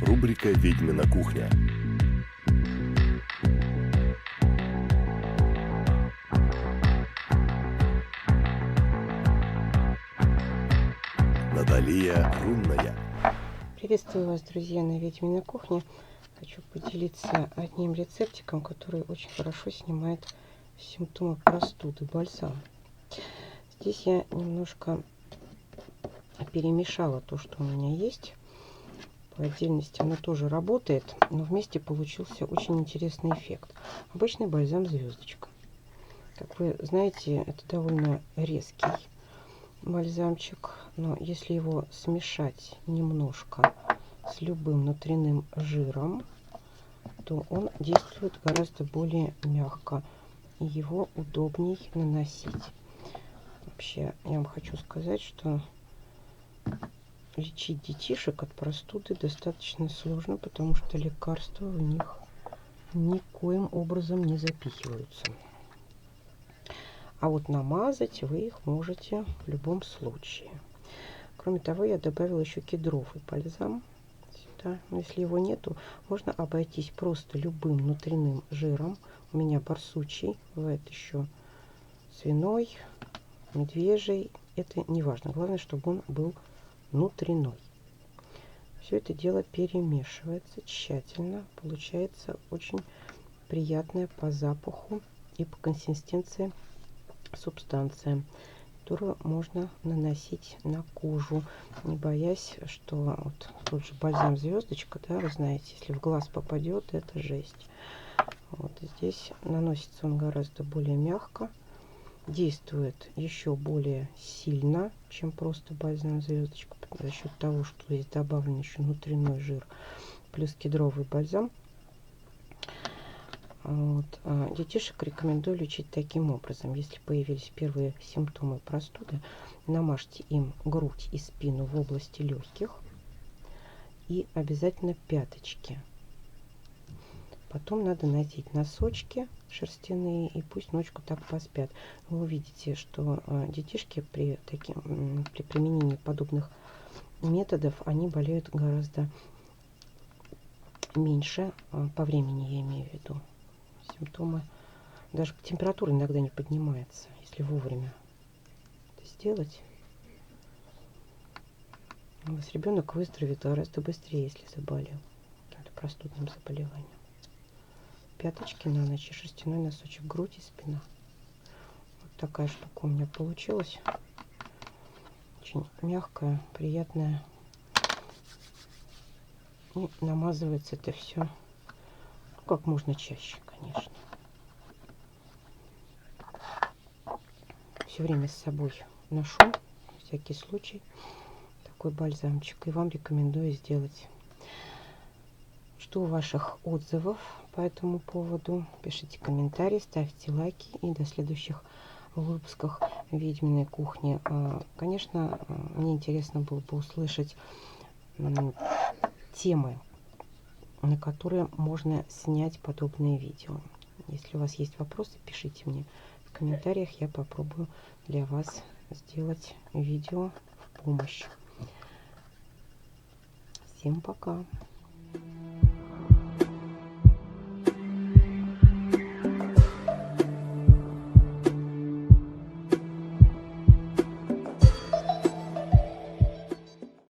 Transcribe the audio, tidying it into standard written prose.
Рубрика «Ведьмина кухня». Наталья Румная. Приветствую вас, друзья, на Ведьминой кухне. Хочу поделиться одним рецептиком, который очень хорошо снимает симптомы простуды. Бальзам. Здесь я немножко перемешала то, что у меня есть. По отдельности оно тоже работает, но вместе получился очень интересный эффект. Обычный бальзам звездочка. Как вы знаете, это довольно резкий бальзамчик, но если его смешать немножко с любым внутренним жиром, то он действует гораздо более мягко, и его удобней наносить. Вообще, я вам хочу сказать, что лечить детишек от простуды достаточно сложно, потому что лекарства в них никоим образом не запихиваются. А вот намазать вы их можете в любом случае. Кроме того, я добавила еще кедровый бальзам сюда. Но если его нету, можно обойтись просто любым внутренним жиром. У меня барсучий, бывает еще свиной, медвежий. Это не важно. Главное, чтобы он был внутренной. Все это дело перемешивается тщательно. Получается очень приятная по запаху и по консистенции субстанция, которую можно наносить на кожу, не боясь, что вот тот же бальзам звездочка, да, вы знаете, если в глаз попадет, это жесть. Вот здесь наносится он гораздо более мягко, действует еще более сильно, чем просто бальзам звездочка, за счет того, что здесь добавлен еще внутренний жир плюс кедровый бальзам. Вот. Детишек рекомендую лечить таким образом. Если появились первые симптомы простуды, намажьте им грудь и спину в области легких и обязательно пяточки. Потом надо надеть носочки шерстяные и пусть ночку так поспят. Вы увидите, что детишки при применении подобных методов они болеют гораздо меньше по времени, я имею в виду. Симптомы, даже температура иногда не поднимается, если вовремя это сделать. У вас ребенок выздоровеет гораздо быстрее, если заболел простудным заболеванием. Пяточки на ночь и шерстяной носочек, грудь и спина. Вот такая штука у меня получилась. Очень мягкая, приятная. И намазывается это все как можно чаще, конечно. Все время с собой ношу, на всякий случай, такой бальзамчик. И вам рекомендую сделать. Жду ваших отзывов по этому поводу. Пишите комментарии, ставьте лайки. И до следующих выпусков Ведьминой кухни. Конечно, мне интересно было бы услышать темы, на которые можно снять подобные видео. Если у вас есть вопросы, пишите мне в комментариях. Я попробую для вас сделать видео в помощь. Всем пока!